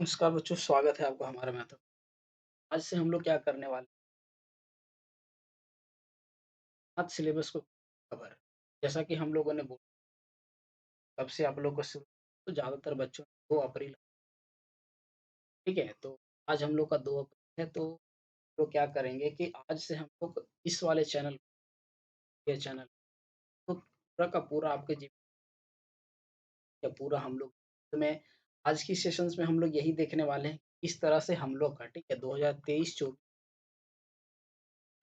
नमस्कार बच्चों, स्वागत है आपका हमारे में तो। आज से हम लोग क्या करने वाले हैं, आज सिलेबस को कवर। जैसा कि हम लोगों ने बोला, तब से आप लोग को शुरू तो ज़्यादातर बच्चों 2 अप्रैल, ठीक है? तो आज हम लोग का 2 अप्रैल है, तो लोग क्या करेंगे कि आज से हम लोग इस वाले चैनल, ये चैनल तो पूरा का पूरा आपके जी या पूरा हम लोग में आज की सेशंस में हम लोग यही देखने वाले हैं, किस तरह से हम लोग का, ठीक है, 2023-24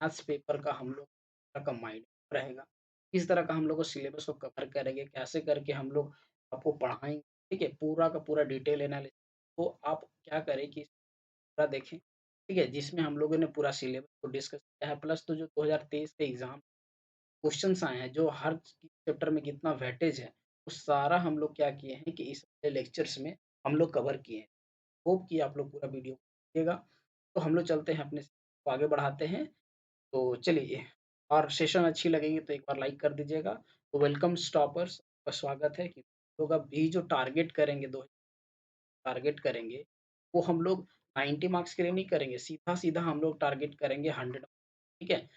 मैथ्स पेपर का हम लोग का माइंड रहेगा। किस तरह का हम लोग को सिलेबस को कवर करेंगे, कैसे करके हम लोग आपको पढ़ाएँगे, ठीक है? पूरा का पूरा डिटेल एनालिसिस तो आप क्या करें कि पूरा देखें, ठीक है? जिसमें हम लोगों ने पूरा सिलेबस को डिस्कस किया है, प्लस तो जो 2023 के एग्ज़ाम क्वेश्चन्स आए हैं, जो हर चैप्टर में कितना वेटेज है, वो सारा हम लोग क्या किए हैं कि इस वाले लेक्चर्स में हम लोग कवर किए हैं। होप कि आप लोग पूरा वीडियो देखिएगा। तो हम लोग चलते हैं अपने को आगे बढ़ाते हैं। तो चलिए, और सेशन अच्छी लगेगी तो एक बार लाइक कर दीजिएगा। तो वेलकम स्टॉपर्स, आपका स्वागत है कि लोग अभी जो टारगेट करेंगे, 2 टारगेट करेंगे, वो हम लोग 90 मार्क्स के लिए नहीं करेंगे, सीधा-सीधा हम लोग टारगेट करेंगे 100, ठीक है?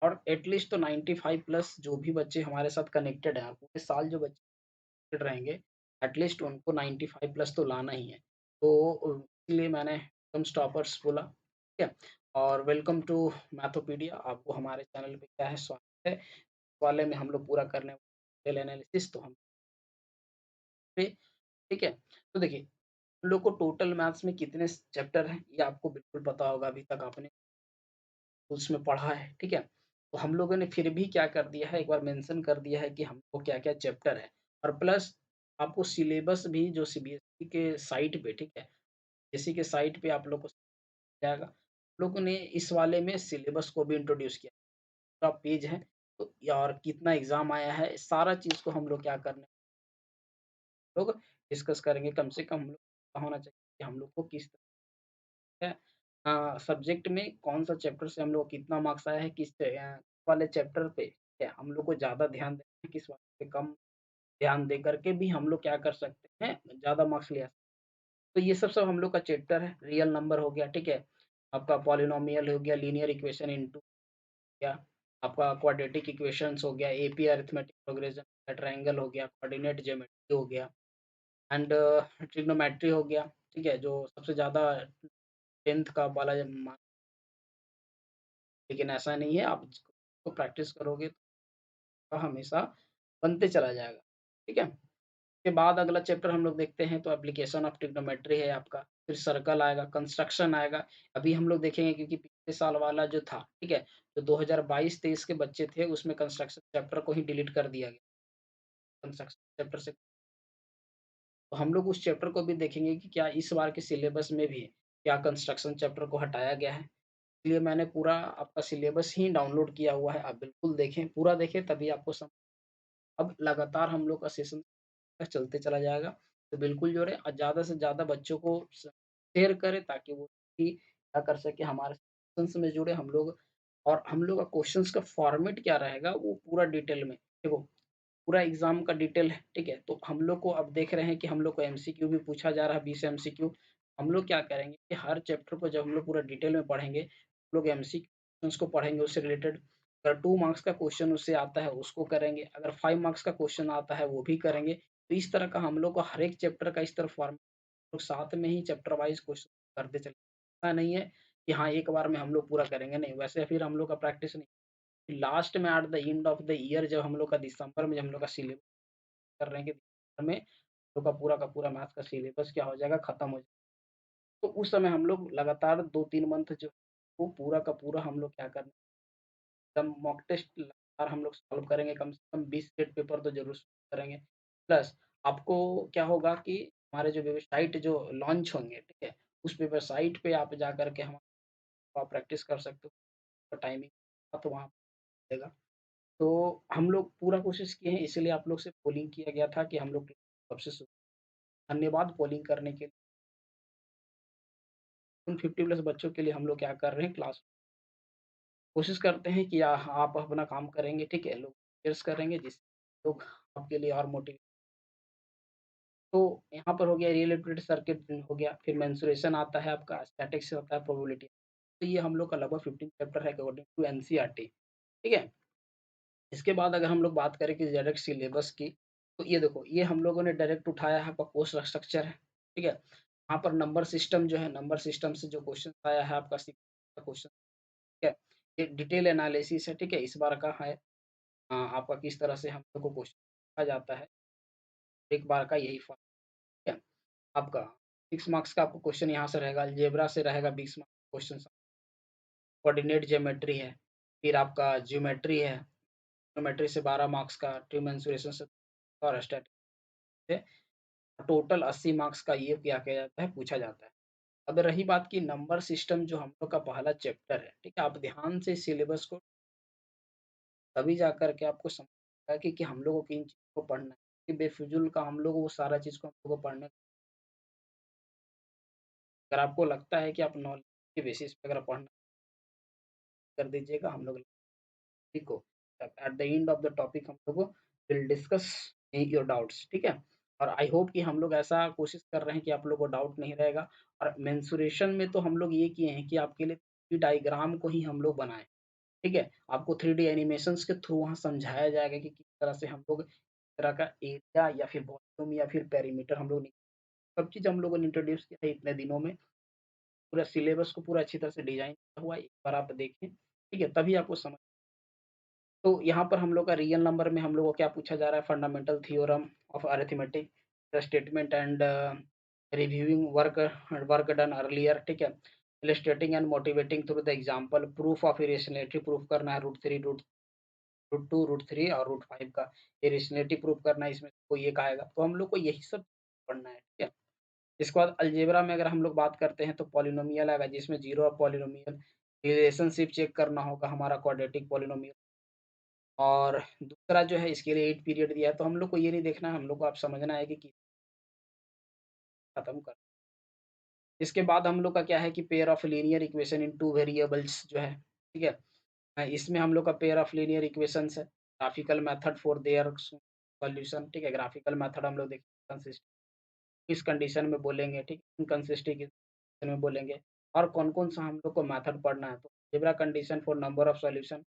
और एटलीस्ट तो 95 प्लस जो भी बच्चे हमारे साथ कनेक्टेड हैं, पूरे साल जो बच्चे कनेक्टेड रहेंगे, एटलीस्ट उनको 95 प्लस तो लाना ही है। तो इसलिए मैंने वेलकम स्टॉपर्स बोला, ठीक है? और वेलकम टू मैथोपीडिया, आपको हमारे चैनल पे क्या है स्वागत है। वाले में हम लोग पूरा करने वाले एनालिसिस तो हम पे, ठीक है? तो देखिए, हम लोग को टोटल मैथ्स में कितने चैप्टर हैं, ये आपको बिल्कुल पता होगा, अभी तक आपने उसमें पढ़ा है, ठीक है? तो हम लोगों ने फिर भी क्या कर दिया है, एक बार मेंशन कर दिया है कि हमको क्या-क्या चैप्टर है, और प्लस आपको सिलेबस भी जो सीबीएसई के साइट पे, ठीक है? सीबीएसई के साइट पे आप लोग को जाएगा। लोगों ने इस वाले में सिलेबस को भी इंट्रोड्यूस किया। पूरा पेज है, तो या और कितना एग्ज़ाम आया है, सारा चीज़ को हम लोग क्या करने लोग डिस्कस करेंगे। कम से कम हम लोग पता होना चाहिए कि हम लोग को किस तरह सब्जेक्ट में कौन-सा चैप्टर से हम लोग को कितना मार्क्स आया है, वाले चैप्टर पे क्या हम लोग को ज़्यादा ध्यान देना है, किस वाले पे कम ध्यान दे करके भी हम लोग क्या कर सकते हैं, ज़्यादा मार्क्स ले आ तो ये सब हम लोग का चैप्टर है। रियल नंबर हो गया, ठीक है? आपका पॉलिनोमियल हो गया, लीनियर इक्वेशन इनटू गया, आपका क्वाड्रेटिक इक्वेशंस हो गया, एपी अरिथमेटिक प्रोग्रेशन, ट्रायंगल हो गया, कोऑर्डिनेट ज्योमेट्री हो गया, एंड ट्रिग्नोमेट्री हो गया, ठीक है? जो सबसे ज़्यादा 10th का वाला लेकिन ऐसा नहीं है, आप इसको प्रैक्टिस करोगे तो हमेशा बनते चला जाएगा, ठीक है? उसके बाद अगला चैप्टर हम लोग देखते हैं तो एप्लीकेशन ऑफ ट्रिग्नोमेट्री है आपका, फिर सर्कल आएगा, कंस्ट्रक्शन आएगा। अभी हम लोग देखेंगे क्योंकि पिछले साल वाला जो था, ठीक है? जो 2022-23 के बच्चे थे उसमें कंस्ट्रक्शन चैप्टर को ही डिलीट कर दिया गया। कंस्ट्रक्शन चैप्टर से तो हम लोग उस चैप्टर को भी देखेंगे कि क्या इस बार के सिलेबस में भी क्या कंस्ट्रक्शन चैप्टर को हटाया गया है। इसलिए मैंने पूरा आपका सिलेबस ही डाउनलोड किया हुआ है। आप बिल्कुल देखें, पूरा देखें तभी आपको सम अब लगातार हम लोग का सेशन चलते चला जाएगा। तो बिल्कुल जुड़ें और ज़्यादा से ज़्यादा बच्चों को शेयर करें ताकि वो भी क्या कर सकें, हमारे सेशंस में जुड़े हम लोग, और हम लोग का क्वेश्चंस का फॉर्मेट क्या रहेगा वो पूरा डिटेल में देखो, पूरा एग्ज़ाम का डिटेल है, ठीक है? तो हम लोग को अब देख रहे हैं कि हम लोग को एमसीक्यू भी पूछा जा रहा है, 20 एमसीक्यू। हम लोग क्या करेंगे कि हर चैप्टर को जब हम लोग पूरा डिटेल में पढ़ेंगे, हम लोग एमसीक्यूज़ को पढ़ेंगे उससे रिलेटेड। अगर 2 मार्क्स का क्वेश्चन उससे आता है उसको करेंगे, अगर 5 मार्क्स का क्वेश्चन आता है वो भी करेंगे। तो इस तरह का हम लोग को हर एक चैप्टर का इस तरह लोग साथ में ही चैप्टर वाइज़ क्वेश्चन करते चले, ऐसा नहीं है कि हाँ, एक बार में हम लोग पूरा करेंगे, नहीं, वैसे फिर हम लोग का प्रैक्टिस नहीं। लास्ट में at the end of the year जब हम लोग का दिसंबर में जब हम लोग का सिलेबस कर रहे हैं कि दिसंबर में हम लोग का पूरा मैथ्स का सिलेबस क्या हो जाएगा, खत्म हो जाएगा। तो उस समय हम लोग लगातार 2-3 मंथ जो वो पूरा का पूरा हम लोग क्या करना, एकदम मॉक टेस्ट लगातार हम लोग सॉल्व करेंगे, कम से कम 20 सेट पेपर तो ज़रूर करेंगे। प्लस आपको क्या होगा कि हमारे जो वेबसाइट जो लॉन्च होंगे, ठीक है? उस वेबसाइट पे आप जा कर के हम आप प्रैक्टिस कर सकते हो, टाइमिंग तो वहाँ मिलेगा। तो हम लोग पूरा कोशिश किए हैं, इसीलिए आप लोग से पोलिंग किया गया था कि हम लोग सबसे धन्यवाद पोलिंग करने के लिए। उन 50 प्लस बच्चों के लिए हम लोग क्या कर रहे हैं, क्लास कोशिश करते हैं कि आप अपना काम करेंगे, ठीक है? लोग शेयर्स करेंगे जिससे लोग आपके लिए और मोटिवेट तो यहाँ पर हो गया रिलेटेड सर्किट हो गया, फिर मेंसुरेशन आता है आपका, स्टैटिक्स होता है, प्रोबेबिलिटी। तो ये हम लोग का लगभग 15 चैप्टर है अकॉर्डिंग टू एनसीईआरटी, ठीक है? इसके बाद अगर हम लोग बात करें कि डायरेक्ट सिलेबस की, तो ये देखो, ये हम लोगों ने डायरेक्ट उठाया है, आपका कोर्स स्ट्रक्चर है, ठीक है? यहाँ पर नंबर सिस्टम जो है, नंबर सिस्टम से जो क्वेश्चन आया है आपका क्वेश्चन, ठीक है? ये डिटेल एनालिसिस है, ठीक है? इस बार का है आपका किस तरह से हम लोग को क्वेश्चन पूछा जाता है, एक बार का यही फॉर्म, ठीक है? आपका 6 मार्क्स का आपको क्वेश्चन यहाँ से रहेगा, अलजेब्रा से रहेगा 20 मार्क्स क्वेश्चन, कोऑर्डिनेट ज्योमेट्री है, फिर आपका ज्योमेट्री है, ज्योमेट्री से 12 मार्क्स का, ट्री मेंसुरेशन से और स्टैटिक्स से टोटल 80 मार्क्स का ये क्या किया जाता है, पूछा जाता है। अब रही बात की नंबर सिस्टम जो हम लोग का पहला चैप्टर है, ठीक है? आप ध्यान से सिलेबस को तभी जा कर के आपको समझ आएगा कि हम लोगों को किन चीज़ों को पढ़ना है, कि बेफिज़ूल का हम लोग वो सारा चीज़ को हम लोग को पढ़ने, अगर आपको लगता है कि आप नॉलेज के बेसिस पे अगर पढ़ना कर दीजिएगा, हम लोग टॉपिक को at the end of the topic हम लोग विल डिस्कस योर डाउट्स, ठीक है? और आई होप कि हम लोग ऐसा कोशिश कर रहे हैं कि आप लोग को डाउट नहीं रहेगा। और मेंसुरेशन में तो हम लोग ये किए हैं कि आपके लिए डायग्राम को ही हम लोग बनाएं, ठीक है? आपको 3D एनिमेशंस के थ्रू वहाँ समझाया जाएगा कि किस तरह से हम लोग इस तरह का एरिया या फिर वॉल्यूम या फिर पेरीमीटर हम लोग सब चीज़ हम लोगों ने इंट्रोड्यूस किया है इतने दिनों में। पूरा सिलेबस को पूरा अच्छी तरह से डिज़ाइन किया हुआ है, एक बार आप देखें, ठीक है? तभी आपको समझ, तो यहाँ पर हम लोग का रियल नंबर में हम लोग को क्या पूछा जा रहा है, fundamental theorem of arithmetic, the statement and reviewing work work done earlier, ठीक है? Illustrating and motivating through the example, proof of irrationality proof करना है, रूट 3 रूट 2 रूट 3 और रूट 5 का इरेशनैलिटी प्रूफ करना है, इसमें कोई एक आएगा। तो हम लोग को यही सब पढ़ना है, ठीक है? इसके बाद अलजेब्रा में अगर हम लोग बात करते हैं तो पॉलिनोमियल आएगा, जिसमें zero of polynomial, relationship check करना होगा हमारा क्वाड्रेटिक पॉलिनोमियल। और दूसरा जो है इसके लिए 8 पीरियड दिया है, तो हम लोग को ये नहीं देखना है, हम लोग को आप समझना है कि खत्म कर। इसके बाद हम लोग का क्या है कि pair of linear equation in 2 variables जो है, ठीक है? इसमें हम लोग का पेयर ऑफ लीनियर इक्वेशंस है, graphical method for their solution, ठीक है? ग्राफिकल मेथड हम लोग देखेंगे, किस कंडीशन में बोलेंगे, ठीक है? इनकंसिस्टेंट किस कंडीशन में बोलेंगे, और कौन-कौन सा हम लोग को मेथड पढ़ना है। तो algebra condition for number of solution,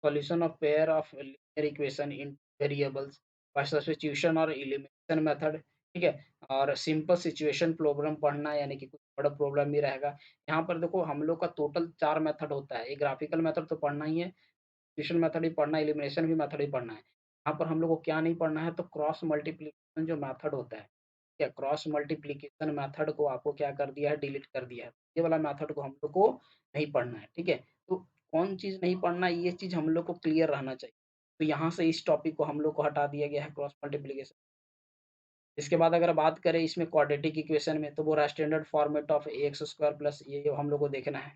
solution of pair of linear equation in variables, और सब्स्टिट्यूशन और एलिमिनेशन मेथड, ठीक है? और सिंपल सिचुएशन प्रॉब्लम पढ़ना है, यानी कि कुछ बड़ा प्रॉब्लम ही रहेगा। यहाँ पर देखो हम लोग का टोटल 4 मेथड होता है, एक ग्राफिकल मेथड तो पढ़ना ही है, सब्स्टिट्यूशन मेथड भी पढ़ना है, एलिमिनेशन भी मेथड ही पढ़ना है। यहाँ पर हम लोग को क्या नहीं पढ़ना है, तो क्रॉस मल्टीप्लिकेशन जो मेथड होता है, क्या क्रॉस मल्टीप्लिकेशन मेथड को आपको क्या कर दिया है, डिलीट कर दिया है। ये वाला मेथड को हम लोग को नहीं पढ़ना है, ठीक है? तो कौन चीज़ नहीं पढ़ना है, ये चीज़ हम लोग को क्लियर रहना चाहिए। तो यहाँ से इस टॉपिक को हम लोग को हटा दिया गया है, क्रॉस मल्टीप्लिकेशन। इसके बाद अगर बात करें इसमें क्वाड्रेटिक इक्वेशन में, तो वो रहा standard format of x square plus ये हम लोग को देखना है।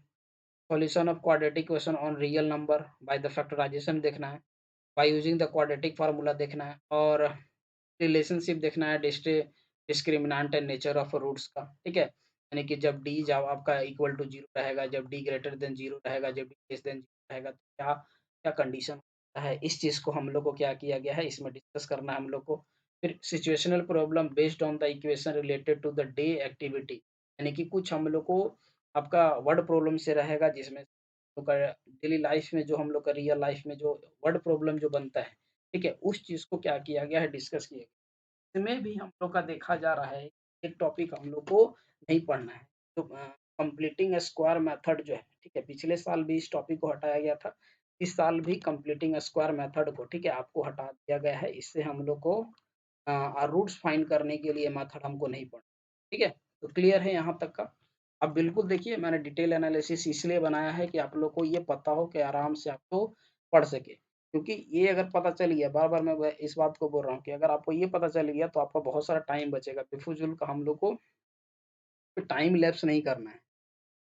Solution of quadratic equation on real number by the factorisation देखना है, by using the quadratic formula देखना है, और रिलेशनशिप देखना है discriminant and nature of roots का, ठीक है? यानी कि जब डी जब आपका इक्वल टू 0 रहेगा, जब डी ग्रेटर देन 0 रहेगा, जब डी लेस देन 0 रहेगा, तो क्या क्या कंडीशन होता है, इस चीज़ को हम लोग को क्या किया गया है, इसमें डिस्कस करना है हम लोग को। फिर situational problem based on the equation related to the day activity, यानी कि कुछ हम लोग को आपका वर्ड प्रॉब्लम से रहेगा, जिसमें हम लोग का डेली लाइफ में जो हम लोग का रियल लाइफ में जो वर्ड प्रॉब्लम जो बनता है, ठीक है? उस चीज़ को क्या किया गया है, डिस्कस किया गया। इसमें भी हम लोग का देखा जा रहा है, एक टॉपिक हम लोग को नहीं पढ़ना है, तो कंप्लीटिंग स्क्वायर मेथड जो है, ठीक है? पिछले साल भी इस टॉपिक को हटाया गया था, इस साल भी कंप्लीटिंग स्क्वायर मेथड को, ठीक है, आपको हटा दिया गया है। इससे हम लोग को रूट्स फाइंड करने के लिए मेथड हमको नहीं पढ़ना, ठीक है? तो क्लियर है यहाँ तक का? अब बिल्कुल देखिए, मैंने डिटेल एनालिसिस इसलिए बनाया है कि आप लोग को ये पता हो कि आराम से आपको पढ़ सके। क्योंकि ये अगर पता चल गया, बार-बार मैं इस बात को बोल रहा हूँ कि अगर आपको ये पता चल गया तो आपका बहुत सारा टाइम बचेगा, बेफिज़ूल का हम लोग को टाइम लैप्स नहीं करना है,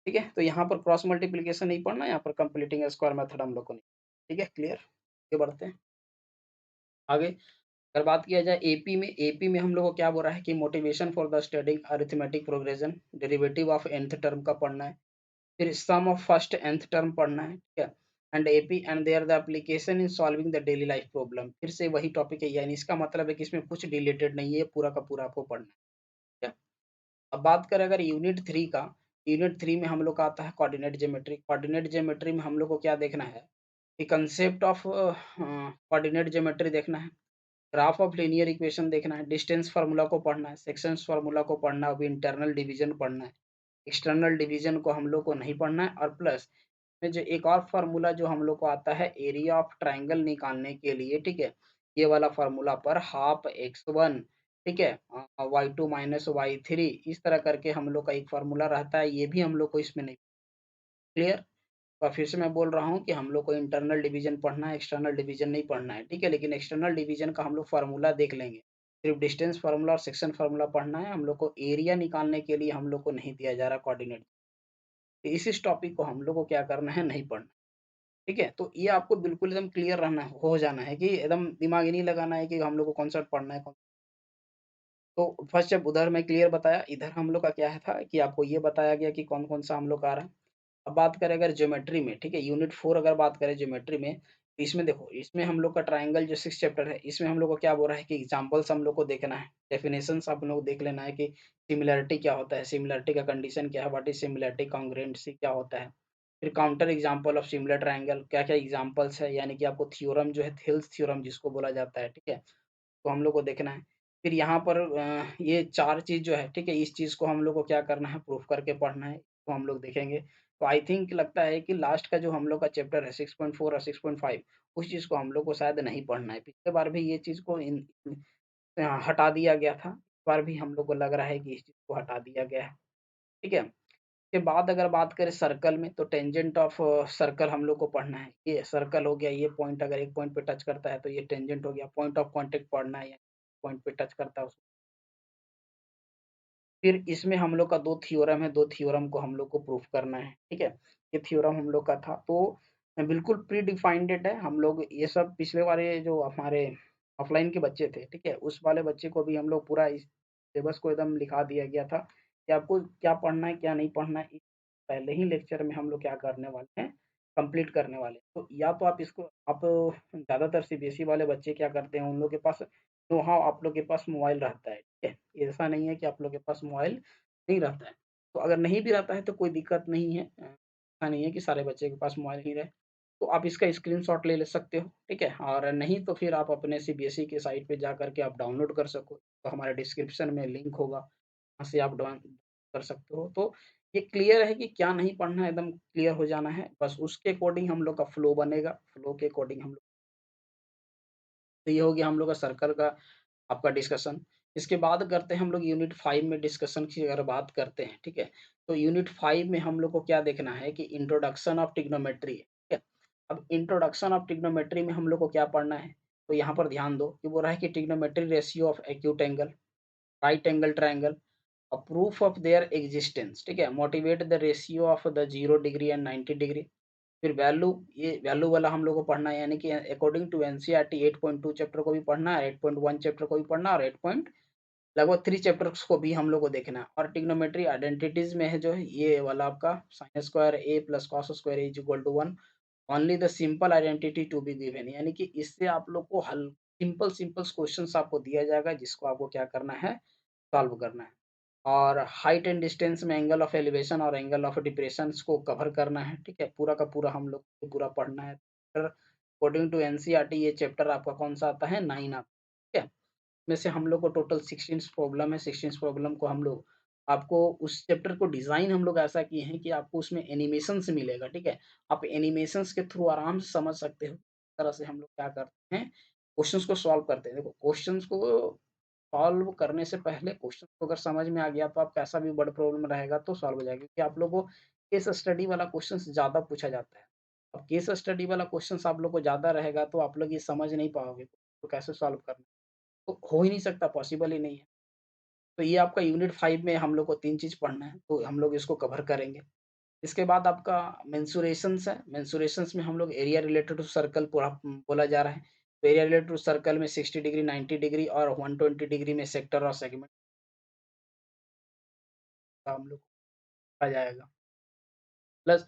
ठीक है? तो यहाँ पर क्रॉस मल्टीप्लिकेशन नहीं पढ़ना है, यहाँ पर कंप्लीटिंग स्क्वायर मेथड हम लोग को नहीं, ठीक है? क्लियर? आगे बढ़ते हैं। आगे अगर बात किया जाए एपी में हम लोग को क्या बोल रहा है कि motivation for the studying arithmetic progression, derivative of nth term का पढ़ना है, फिर sum of first nth term पढ़ना है, ठीक है? And AP and their the application in solving the daily life problem, फिर से वही टॉपिक है, यानी इसका मतलब है कि इसमें कुछ रिलेटेड नहीं है, पूरा का पूरा आपको पढ़ना है। अब बात करें अगर यूनिट 3 का, यूनिट 3 में हम लोग का आता है कोऑर्डिनेट ज्योमेट्री। कोऑर्डिनेट ज्योमेट्री में हम लोग को क्या देखना है, कि कांसेप्ट ऑफ कोऑर्डिनेट ज्योमेट्री देखना है, ग्राफ ऑफ लीनियर इक्वेशन देखना है, डिस्टेंस फार्मूला को पढ़ना है, सेक्शंस फार्मूला को पढ़ना है, अब इंटरनल डिवीजन पढ़ना है। एक्सटर्नल डिवीजन को हम लोग को नहीं पढ़ना है और प्लस में जो एक और फार्मूला जो हम लोग को आता है एरिया ऑफ ट्रायंगल निकालने के लिए, ठीक है? ये वाला फार्मूला पर हाफ x1, ठीक है? y2 माइनस y3 इस तरह करके हम लोग का एक फार्मूला रहता है, ये भी हम लोग को इसमें नहीं। क्लियर? और फिर से मैं बोल रहा हूँ कि हम लोग को इंटरनल डिवीजन पढ़ना है, एक्सटर्नल डिवीजन नहीं पढ़ना है, ठीक है? लेकिन एक्सटर्नल डिवीजन का हम लोग फार्मूला देख लेंगे। सिर्फ डिस्टेंस फार्मूला और सेक्शन फार्मूला पढ़ना है, हम लोग को एरिया निकालने के लिए हम लोग को नहीं दिया जा रहा कोऑर्डिनेट। तो इस टॉपिक को हम लोग को क्या करना है, नहीं पढ़ना, ठीक है? तो ये आपको बिल्कुल एकदम क्लियर रहना है, हो जाना है कि एकदम दिमाग ही नहीं लगाना है कि हम लोग को कॉन्सेप्ट पढ़ना है। तो फर्स्ट जब उधर मैं क्लियर बताया, इधर हम लोग का क्या है था कि आपको ये बताया गया कि कौन-कौन सा हम लोग का आ रहा है। अब बात करें अगर ज्योमेट्री में, ठीक है? यूनिट 4 अगर बात करें ज्योमेट्री में, तो इसमें देखो, इसमें हम लोग का ट्रायंगल जो 6 चैप्टर है, इसमें हम लोग को क्या बोल रहा है कि एग्ज़ाम्पल्स हम लोग को देखना है, डेफिनिशंस आप लोग देख लेना है कि सिमिलैरिटी क्या होता है, सिमिलैरिटी का कंडीशन क्या है, व्हाट इज़ सिमिलैरिटी, कांग्रुएंसी क्या होता है। फिर counter example of similar triangle, क्या-क्या एग्ज़ाम्पल्स है, यानी कि आपको थ्योरम जो है, थेल्स थ्योरम जिसको बोला जाता है, ठीक है? तो हम लोग को देखना है। फिर यहाँ पर ये 4 चीज़ जो है, ठीक है? इस चीज़ को हम लोग को क्या करना है, प्रूफ करके पढ़ना है, तो हम लोग देखेंगे। तो आई थिंक लगता है कि लास्ट का जो हम लोग का चैप्टर है 6.4 और 6.5 उस चीज़ को हम लोग को शायद नहीं पढ़ना है। पिछले बार भी ये चीज़ को हटा दिया गया था। इस बार भी हम लोग को लग रहा है कि इस चीज़ को हटा दिया गया है, ठीक है? के बाद अगर बात करें सर्कल में, तो टेंजेंट ऑफ सर्कल हम लोग को पढ़ना है। ये सर्कल हो गया, ये पॉइंट अगर एक पॉइंट पे टच करता है तो ये टेंजेंट हो गया, पॉइंट ऑफ कांटेक्ट पढ़ना है, पॉइंट पे टच करता है। फिर इसमें हम लोग का 2 थ्योरम है, 2 थ्योरम को हम लोग को प्रूफ करना है, ठीक है? ये थ्योरम हम लोग का था, तो बिल्कुल प्री डिफाइंड है। हम लोग ये सब पिछले वाले जो हमारे ऑफ़लाइन के बच्चे थे, ठीक है? उस वाले बच्चे को भी हम लोग पूरा इस सिलेबस को एकदम लिखा दिया गया था कि आपको क्या पढ़ना है, क्या नहीं पढ़ना है। इस पहले ही लेक्चर में हम लोग क्या करने वाले हैं, कंप्लीट करने वाले हैं। तो या तो आप इसको आप ज़्यादातर सीबीएसई वाले बच्चे क्या करते हैं, उन लोग के पास नो हाउ आप लोग के पास मोबाइल रहता है, ठीक है? ऐसा नहीं है कि आप लोग के पास मोबाइल नहीं रहता है। तो अगर नहीं भी रहता है तो कोई दिक्कत नहीं है। ऐसा नहीं है कि सारे बच्चे के पास मोबाइल नहीं रहे। तो आप इसका स्क्रीनशॉट ले सकते हो, ठीक है? और नहीं तो फिर आप अपने सीबीएसई के साइट पे जा कर के आप डाउनलोड कर सको। तो हमारे डिस्क्रिप्शन में लिंक होगा, वहाँ से आप डाउन कर सकते हो। तो ये क्लियर है कि क्या नहीं पढ़ना है, एकदम क्लियर हो जाना है। बस उसके अकॉर्डिंग हम लोग का फ्लो बनेगा, फ्लो के अकॉर्डिंग हम लोग, तो ये हो गया हम लोग का सर्कल का आपका डिस्कशन। इसके बाद करते हैं हम लोग यूनिट 5 में डिस्कशन की अगर बात करते हैं, ठीक है? तो यूनिट 5 में हम लोग को क्या देखना है कि इंट्रोडक्शन ऑफ ट्रिग्नोमेट्री है, ठीक है? अब इंट्रोडक्शन ऑफ ट्रिग्नोमेट्री में हम लोग को क्या पढ़ना है? तो यहाँ पर ध्यान दो कि बोल रहा है कि trigonometry ratio of acute angle, right angle triangle, a proof of their existence, ठीक है? Motivate the ratio of the 0 degree and 90 degree. फिर वैल्यू, ये वैल्यू वाला हम लोग को पढ़ना है, यानी कि अकॉर्डिंग टू एनसीईआरटी 8.2 चैप्टर को भी पढ़ना है, 8.1 चैप्टर को भी पढ़ना है और 8 पॉइंट लगभग 3 चैप्टर्स को भी हम लोग को देखना है। और ट्रिग्नोमेट्री आइडेंटिटीज में है जो है ये वाला आपका sin square a plus cos square a is equal to 1, only the simple identity to be given, यानी कि इससे आप लोग को हल सिंपल सिंपल क्वेश्चंस आपको दिया जाएगा जिसको आपको क्या करना है, सॉल्व करना है। और हाइट एंड डिस्टेंस में एंगल ऑफ एलिवेशन और एंगल ऑफ डिप्रेशंस को कवर करना है, ठीक है? पूरा का पूरा हम लोग को पूरा पढ़ना है। फिर अकॉर्डिंग टू एनसीईआरटी ये चैप्टर आपका कौन-सा आता है? 9 आता है, ठीक है? में से हम लोग को टोटल 16 प्रॉब्लम है, 16 प्रॉब्लम को हम लोग आपको उस चैप्टर को डिज़ाइन हम लोग ऐसा किए हैं कि आपको उसमें एनिमेशंस मिलेगा, ठीक है? आप एनिमेशंस के थ्रू आराम से समझ सकते हो। इस तरह से हम लोग क्या करते हैं, क्वेश्चंस को सॉल्व करते हैं। देखो, क्वेश्चंस को सॉल्व करने से पहले क्वेश्चन को अगर समझ में आ गया तो आप कैसा भी बड़ा प्रॉब्लम रहेगा तो सॉल्व हो जाएगा, क्योंकि आप लोगों को केस स्टडी वाला क्वेश्चंस ज़्यादा पूछा जाता है। अब केस स्टडी वाला क्वेश्चंस आप लोग को ज़्यादा रहेगा तो आप लोग ये समझ नहीं पाओगे, तो कैसे सॉल्व करना है? तो हो ही नहीं सकता, पॉसिबल ही नहीं है। तो ये आपका यूनिट 5 में हम लोग को 3 चीज़ पढ़ना है, तो हम लोग इसको कवर करेंगे। इसके बाद आपका मेंसुरेशंस है, मेंसुरेशंस में हम लोग एरिया रिलेटेड टू सर्कल पूरा बोला जा रहा है। तो एरिया रिलेटेड टू सर्कल में 60 डिग्री, 90 डिग्री और 120 डिग्री में सेक्टर और सेगमेंट का हम लोग आ जाएगा। Plus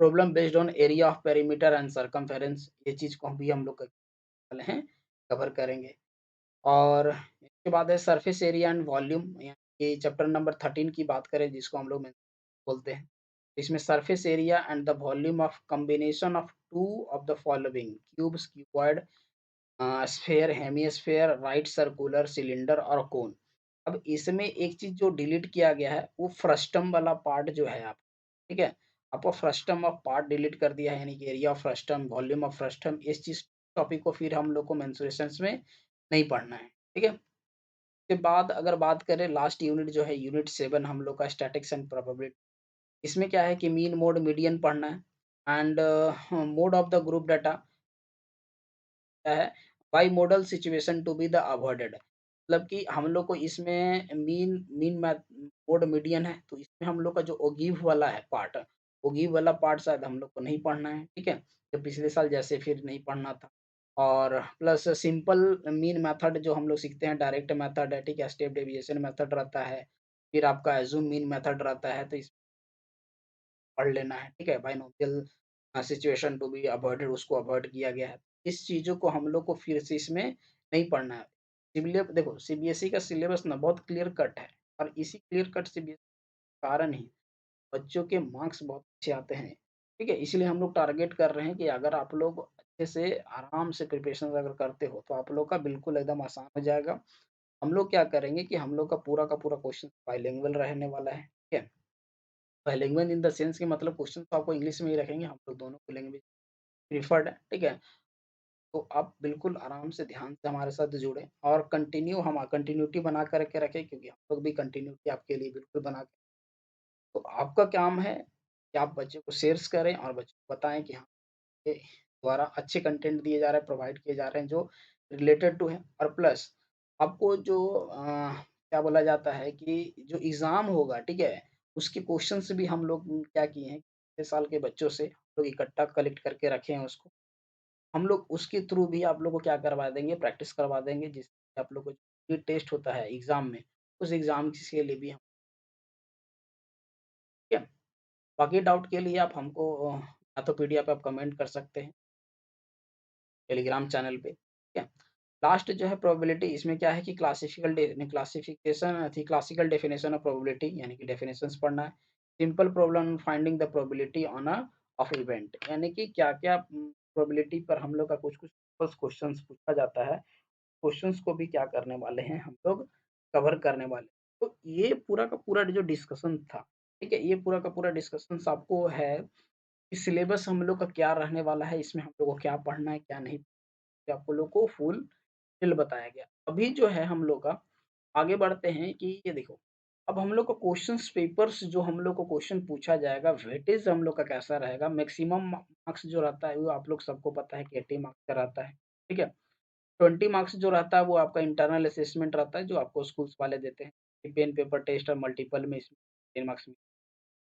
problem based on area of perimeter and circumference, ये चीज़ को भी हम लोग वाले हैं, कवर करेंगे। और इसके बाद है सरफेस एरिया एंड वॉल्यूम, ये चैप्टर नंबर 13 की बात करें जिसको हम लोग में बोलते हैं। इसमें surface area and the volume of combination of 2 of the following cubes, cuboid, sphere, hemisphere, right circular, cylinder और कोन। अब इसमें एक चीज़ जो डिलीट किया गया है वो फ्रस्टम वाला पार्ट जो है आप, ठीक है? आपको फ्रस्टम ऑफ पार्ट डिलीट कर दिया है यानी कि area of frustum, volume of frustum इस चीज़ टॉपिक को फिर हम लोग को मेंसुरेशंस में नहीं पढ़ना है, ठीक है? उसके बाद अगर बात करें लास्ट यूनिट जो है यूनिट 7 हम लोग का स्टैटिक्स एंड प्रोबेबिलिटी। इसमें क्या है कि मीन, मोड, मीडियन पढ़ना है and mode of the group data क्या है, by model situation to be the avoided. मतलब कि हम लोग को इसमें mean mean math mode median है, तो इसमें हम लोग का जो ओगिव वाला है पार्ट, ओगिव वाला पार्ट शायद हम लोग को नहीं पढ़ना है, ठीक है? जो पिछले साल जैसे फिर नहीं पढ़ना था। और प्लस सिंपल मीन मेथड जो हम लोग सीखते हैं डायरेक्ट मेथड है, ठीक है? स्टेप डेविएशन मेथड रहता है, फिर आपका एज़्यूम मीन मेथड रहता है, तो इस पढ़ लेना है, ठीक है? Binomial situation to be avoided उसको अवॉइड किया गया है। इस चीज़ों को हम लोग को फिर से इसमें नहीं पढ़ना है। सिविलिय देखो सीबीएसई का सिलेबस ना बहुत क्लियर कट है और इसी क्लियर कट सीबीएसई के कारण ही बच्चों के मार्क्स बहुत अच्छे आते हैं, ठीक है? इसलिए हम लोग टारगेट कर रहे हैं कि अगर आप लोग अच्छे से आराम से प्रिपरेशन अगर करते हो, तो आप लोग का बिल्कुल एकदम आसान हो जाएगा। हम लोग क्या करेंगे कि हम लोग का पूरा क्वेश्चन बाइलिंगुअल रहने वाला है, ठीक है? बाइलिंगुअल इन द सेंस कि मतलब क्वेश्चन तो आपको इंग्लिश में ही रखेंगे, हम लोग दोनों को लैंग्वेज प्रिफर्ड है, ठीक है? तो आप बिल्कुल आराम से ध्यान से हमारे साथ जुड़ें और कंटिन्यूटी बना कर के रखें क्योंकि हम लोग भी कंटिन्यूटी आपके लिए बिल्कुल बना के तो आपका काम है कि आप बच्चे को शेयर्स करें और बच्चे को बताएँ कि हाँ, ये द्वारा अच्छे कंटेंट दिए जा रहे हैं, प्रोवाइड किए जा रहे हैं जो रिलेटेड टू है और प्लस आपको जो क्या बोला जाता है कि जो एग्ज़ाम होगा, ठीक है? उसके क्वेश्चन्स भी हम लोग क्या किए हैं, पिछले साल के बच्चों से हम लोग इकट्ठा कलेक्ट करके रखे हैं उसको। हम लोग उसके थ्रू भी आप लोग को क्या करवा देंगे, प्रैक्टिस करवा देंगे जिससे आप लोग को जो टेस्ट होता है एग्ज़ाम में, उस एग्ज़ाम के लिए भी हम ठीक है? बाकी डाउट के लिए आप हमको या तो पीडीएफ पे आप कमेंट कर सकते हैं, टेलीग्राम चैनल पे, ठीक है? लास्ट जो है प्रोबेबिलिटी इसमें क्या है कि क्लासिकल डेफिनिशन ऑफ प्रोबेबिलिटी यानी कि डेफिनिशंस पढ़ना है। Simple problem finding the probability on a of event यानी कि क्या-क्या प्रोबेबिलिटी पर हम लोग का कुछ-कुछ बस क्वेश्चन्स पूछा जाता है। क्वेश्चंस को भी क्या करने वाले हैं हम लोग कवर करने वाले। तो ये पूरा का पूरा जो डिस्कशन था, ठीक है? ये पूरा का पूरा डिस्कशंस आपको है कि सिलेबस हम लोग का क्या रहने वाला है, इसमें हम लोग को क्या पढ़ना है, क्या नहीं, ये आपको लोग को फुल डिटेल बताया गया। अभी जो है हम लोग का आगे बढ़ते हैं कि ये देखो, अब हम लोग को क्वेश्चंस पेपर्स जो हम लोग को क्वेश्चन पूछा जाएगा, वेटेज हम लोग का कैसा रहेगा, मैक्सिमम मार्क्स जो रहता है वो आप लोग सबको पता है कि 80 मार्क्स का रहता है, ठीक है? 20 मार्क्स जो रहता है वो आपका इंटरनल असेसमेंट रहता है जो आपको स्कूल्स वाले देते हैं। ये पेन पेपर टेस्ट और मल्टीपल में इसमें 10 मार्क्स में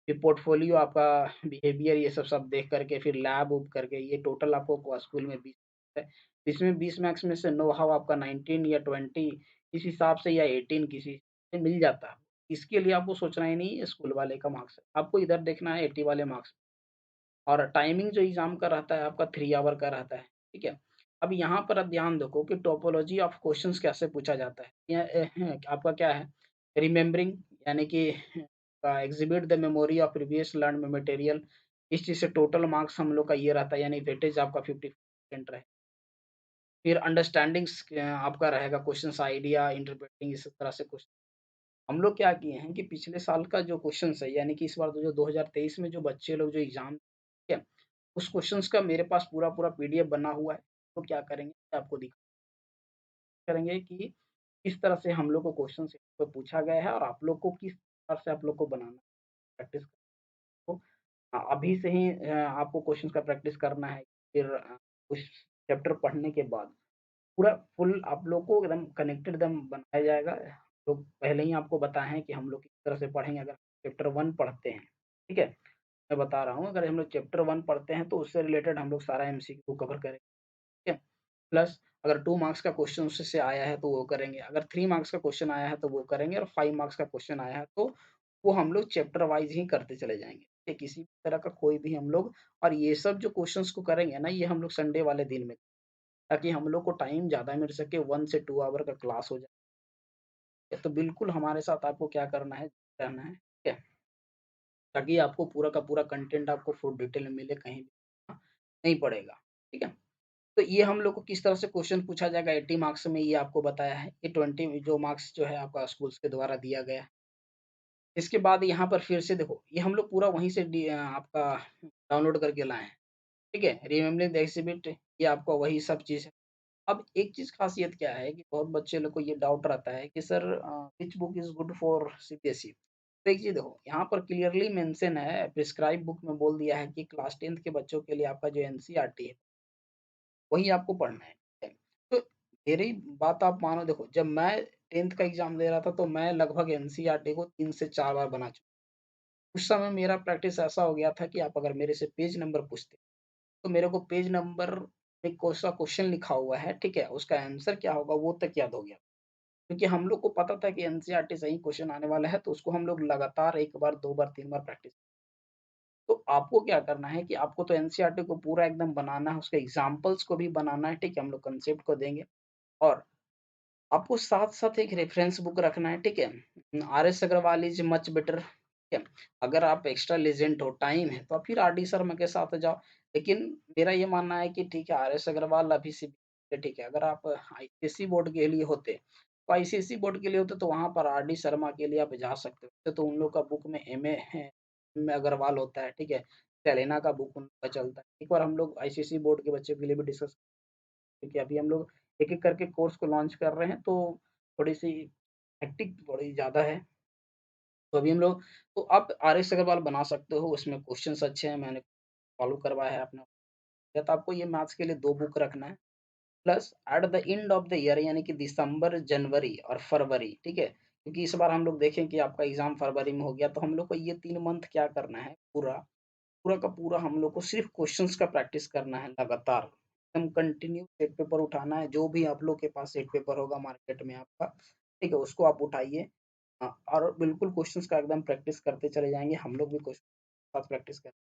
फिर पोर्टफोलियो आपका बिहेवियर ये सब देख करके फिर लैब वूब करके ये टोटल आपको स्कूल में 20 है। इसमें 20 मार्क्स में से नो हाउ आपका 19 या 20 इस हिसाब से या 18 किसी से मिल जाता है। इसके लिए आपको सोचना ही नहीं है स्कूल वाले का मार्क्स है। आपको इधर देखना है 80 वाले मार्क्स और टाइमिंग जो एग्ज़ाम का रहता है आपका 3 आवर का रहता है, ठीक है? अब यहाँ पर आप ध्यान देखो कि टोपोलॉजी ऑफ क्वेश्चन्स कैसे पूछा जाता है। आपका क्या है रिमेंबरिंग यानी कि exhibit the memory of previous learned material इस चीज़ से टोटल मार्क्स हम लोग का ये रहता है यानी वेटेज आपका 50% रहे। फिर अंडरस्टैंडिंग्स आपका रहेगा क्वेश्चन्स आइडिया, इंटरप्रेटिंग इस तरह से क्वेश्चन हम लोग क्या किए हैं कि पिछले साल का जो क्वेश्चन्स है यानी कि इस बार तो जो 2023 में जो बच्चे लोग जो एग्ज़ाम ठीक है, उस क्वेश्चन्स का मेरे पास पूरा पीडीएफ बना हुआ है। तो क्या करेंगे आपको दिखा करेंगे कि किस तरह से हम लोग को क्वेश्चन्स पे पूछा गया है और आप लोग को किस प्रकार से आप लोग को बनाना है, प्रैक्टिस को अभी से ही आपको क्वेश्चन्स का प्रैक्टिस करना है। फिर उस चैप्टर पढ़ने के बाद पूरा फुल आप लोग को एकदम कनेक्टेड एकदम बनाया जाएगा। तो पहले ही आपको बताएँ हैं कि हम लोग किस तरह से पढ़ेंगे अगर चैप्टर 1 पढ़ते हैं, ठीक है? मैं बता रहा हूँ अगर हम लोग चैप्टर 1 पढ़ते हैं तो उससे रिलेटेड हम लोग सारा एमसीक्यू कवर करेंगे, ठीक है? प्लस अगर 2 मार्क्स का क्वेश्चन उससे आया है तो वो करेंगे, अगर 3 मार्क्स का क्वेश्चन आया है तो वो करेंगे और 5 मार्क्स का क्वेश्चन आया है तो वो हम लोग चैप्टर वाइज़ ही करते चले जाएँगे, ठीक है? किसी भी तरह का कोई भी हम लोग और ये सब जो क्वेश्चन्स को करेंगे ना ये हम लोग संडे वाले दिन में ताकि हम लोग को टाइम ज़्यादा मिल सके 1 से 2 आवर का क्लास हो जाए। तो बिल्कुल हमारे साथ आपको क्या करना है, रहना है, ठीक है? ताकि आपको पूरा का पूरा कंटेंट आपको फुल डिटेल में मिले, कहीं भी नहीं पड़ेगा, ठीक है? तो ये हम लोग को किस तरह से क्वेश्चन पूछा जाएगा 80 मार्क्स में, ये आपको बताया है। ये 20 जो मार्क्स जो है आपका स्कूल्स के द्वारा दिया गया है। इसके बाद यहाँ पर फिर से देखो, ये हम लोग पूरा वहीं से आपका डाउनलोड करके लाए हैं, ठीक है? रिमेंबरिंग द एक्सिबिट, ये आपका वही सब चीज़ है। अब एक चीज़ ख़ासियत क्या है कि बहुत बच्चे लोग को ये डाउट रहता है कि sir which book is good for CBSE? तो एक चीज़ देखो, यहाँ पर क्लियरली मेंशन है, प्रिस्क्राइब बुक में बोल दिया है कि क्लास 10th के बच्चों के लिए आपका जो एनसीईआरटी है, वही आपको पढ़ना है, ठीक है? तो मेरी बात आप मानो, देखो जब मैं 10th का एग्ज़ाम दे रहा था, तो मैं लगभग एनसीईआरटी को 3 से 4 बार बना चुका। उस समय मेरा प्रैक्टिस ऐसा हो गया था कि आप अगर मेरे से पेज नंबर पूछते, तो मेरे को पेज नंबर में कौन-सा क्वेश्चन लिखा हुआ है, ठीक है? उसका आंसर क्या होगा, वो तक याद हो गया। क्योंकि हम लोग को पता था कि एनसीईआरटी से ही क्वेश्चन आने वाला है, तो उसको हम लोग लगातार 1 बार, 2 बार, 3 बार प्रैक्टिस। तो आपको क्या करना है कि आपको तो एनसीईआरटी को पूरा एकदम बनाना है, उसके एग्ज़ाम्पल्स को भी बनाना है, ठीक है? हम लोग कंसेप्ट को देंगे, और आपको साथ-साथ एक रेफ़रेंस बुक रखना है, ठीक है? RS Agarwal is much better, ठीक है? अगर आप एक्स्ट्रा लेजेंड हो, टाइम है, तो आप फिर आरडी शर्मा के साथ जाओ। लेकिन मेरा ये मानना है कि ठीक है, आरएस अग्रवाल अभी से ठीक है, अगर आप आईसीएसई बोर्ड के लिए होते, तो आईसीएसई बोर्ड के लिए होते, तो वहाँ पर आरडी शर्मा के लिए आप जा सकते हो। तो उन लोग का बुक में एमए है, एमए अग्रवाल होता है, ठीक है? सेलेना का बुक उनका चलता है। एक बार हम लोग आईसीएसई बोर्ड के बच्चों के लिए भी डिस्कस, क्योंकि अभी हम लोग एक-एक करके कोर्स को लॉन्च कर रहे हैं, तो थोड़ी-सी हेक्टिक थोड़ी ज़्यादा है। तो अभी हम लोग, तो आप आरएस अग्रवाल बना सकते हो, उसमें क्वेश्चन्स अच्छे हैं, मैंने फॉलो करवाया है अपना। या तो आपको ये मैथ्स के लिए 2 बुक रखना है, plus at the end of the year, यानी कि दिसंबर, जनवरी और फरवरी, ठीक है? क्योंकि इस बार हम लोग देखें कि आपका एग्ज़ाम फरवरी में हो गया, तो हम लोग को ये 3 मंथ क्या करना है, पूरा का पूरा हम लोग को सिर्फ़ क्वेश्चन्स का प्रैक्टिस करना है लगातार। एकदम कंटिन्यू सेट पेपर उठाना है, जो भी आप लोग के पास सेट पेपर होगा मार्केट में आपका, ठीक है? उसको आप उठाइए, और बिल्कुल क्वेश्चन्स का एकदम प्रैक्टिस करते चले जाएँगे, हम लोग भी क्वेश्चन के साथ प्रैक्टिस करें,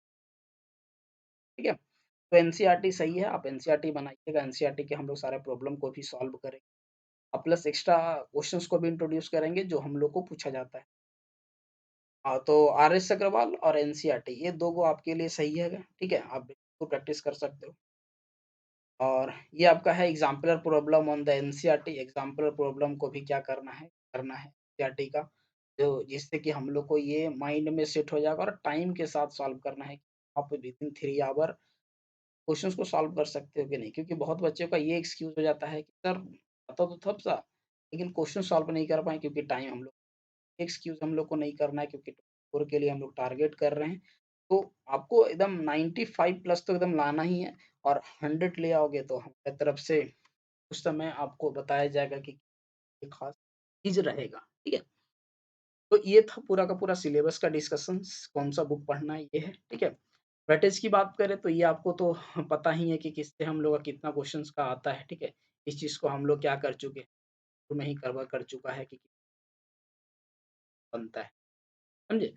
ठीक है? तो एनसीईआरटी सही है, आप एनसीईआरटी बनाइएगा, एनसीईआरटी के हम लोग सारे प्रॉब्लम को भी सॉल्व करेंगे, और प्लस एक्स्ट्रा क्वेश्चन्स को भी इंट्रोड्यूस करेंगे, जो हम लोग को पूछा जाता है। तो आरएस अग्रवाल और एनसीईआरटी, ये 2 गो आपके लिए सही है, ठीक है? आप बिल्कुल प्रैक्टिस कर सकते हो। और ये आपका है exemplar problem on the NCERT, exemplar problem को भी क्या करना है एनसीईआरटी का, जो जिससे कि हम लोग को ये माइंड में सेट हो जाएगा, और टाइम के साथ सॉल्व करना है। आप विथिन 3 आवर क्वेश्चंस को सॉल्व कर सकते हो कि नहीं? क्योंकि बहुत बच्चों का ये एक्सक्यूज़ हो जाता है कि सर आता तो था, लेकिन क्वेश्चन सॉल्व नहीं कर पाए क्योंकि टाइम, हम लोग एक्सक्यूज़ हम लोग को नहीं करना है, क्योंकि 4 के लिए हम लोग टारगेट कर रहे हैं। तो आपको एकदम 95 प्लस तो एकदम लाना ही है, और 100 ले आओगे तो हमारी तरफ से उस समय आपको बताया जाएगा कि ये खास चीज़ रहेगा, ठीक है? तो ये था पूरा का पूरा सिलेबस का डिस्कशंस, कौन-सा बुक पढ़ना है, ये है, ठीक है? वेटेज की बात करें तो ये आपको तो पता ही है कि किससे हम लोग का कितना क्वेश्चंस का आता है, ठीक है? इस चीज़ को हम लोग क्या कर चुके हैं, शुरू में ही कवर कर चुका है कि बनता है, समझे?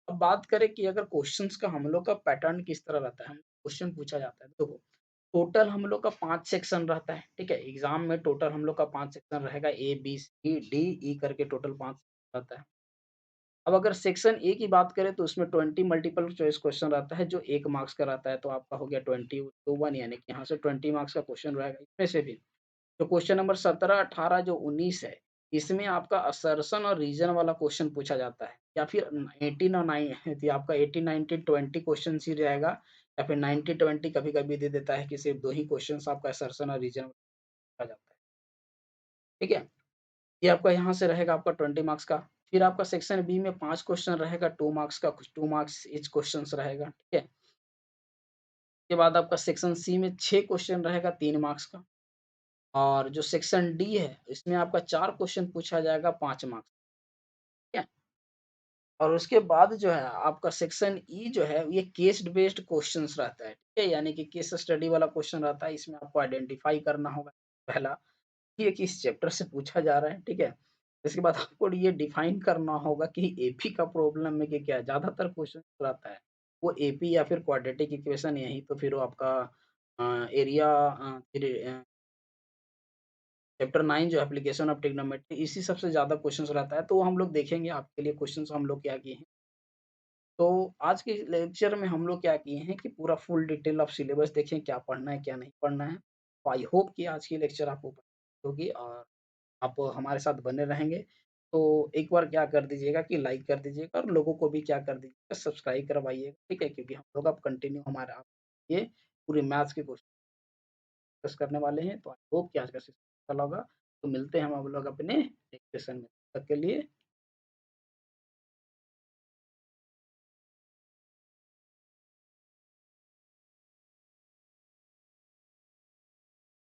अब बात करें कि अगर क्वेश्चंस का हम लोग का पैटर्न किस तरह रहता है, हम क्वेश्चन पूछा जाता है, देखो टोटल हम लोग का 5 सेक्शन रहता है, ठीक है? एग्ज़ाम में टोटल हम लोग का 5 सेक्शन रहेगा, ए, बी, सी, डी, ई करके टोटल 5 रहता है। अब अगर सेक्शन ए की बात करें तो उसमें 20 मल्टीपल चॉइस क्वेश्चन रहता है, जो 1 मार्क्स का रहता है, तो आपका हो गया 20 टू 1, यानी कि यहाँ से 20 मार्क्स का क्वेश्चन रहेगा। इसमें से भी तो क्वेश्चन नंबर 17, 18 जो 19 है, इसमें आपका असर्शन और रीज़न वाला क्वेश्चन पूछा जाता है, या फिर 18 और 9 ये आपका 18, 19, 20 क्वेश्चंस ही रहेगा, या फिर 90, 20 कभी-कभी दे देता है कि सिर्फ 2 ही क्वेश्चन्स आपका असर्शन और रीज़न पूछा जाता है, ठीक है? ये आपका यहाँ से रहेगा आपका 20 मार्क्स का। फिर आपका सेक्शन बी में 5 क्वेश्चन रहेगा 2 मार्क्स का, कुछ 2 मार्क्स ईच क्वेश्चन्स रहेगा, ठीक है? उसके बाद आपका सेक्शन सी में 6 क्वेश्चन रहेगा 3 मार्क्स का, और जो सेक्शन डी है, इसमें आपका 4 क्वेश्चन पूछा जाएगा 5 मार्क्स, ठीक है? और उसके बाद जो है आपका सेक्शन ई जो है, ये केस बेस्ड क्वेश्चंस रहता है, ठीक है? यानी कि केस स्टडी वाला क्वेश्चन रहता है, इसमें आपको आइडेंटिफाई करना होगा पहला, कि ये किस चैप्टर से पूछा जा रहा है, ठीक है? इसके बाद आपको ये डिफाइन करना होगा कि एपी का प्रॉब्लम में कि क्या ज़्यादातर क्वेश्चन आता है, वो एपी या फिर क्वाड्रेटिक इक्वेशन, यही तो फिर वो आपका एरिया फिर चैप्टर 9 जो एप्लीकेशन ऑफ ट्रिग्नोमेट्री इसी सबसे ज़्यादा क्वेश्चन्स रहता है, तो वो हम लोग देखेंगे आपके लिए क्वेश्चन्स हम लोग क्या किए हैं। तो आज के लेक्चर में हम लोग क्या किए हैं कि पूरा फुल डिटेल ऑफ सिलेबस देखें, क्या पढ़ना है, क्या नहीं पढ़ना है। तो आई होप कि आज की लेक्चर आपको पसंद होगी और आप हमारे साथ बने रहेंगे। तो एक बार क्या कर दीजिएगा कि लाइक कर दीजिएगा और लोगों को भी क्या कर दीजिएगा सब्सक्राइब करवाइएगा, ठीक है? क्योंकि हम लोग अब कंटिन्यू हमारा आप ये पूरे मैथ्स के क्वेश्चन डिस्कस करने वाले हैं। तो आई होप कि आज का सेशन अच्छा लगा। तो मिलते हैं हम लोग अपने नेक्स्ट सेशन में। तब तक के लिए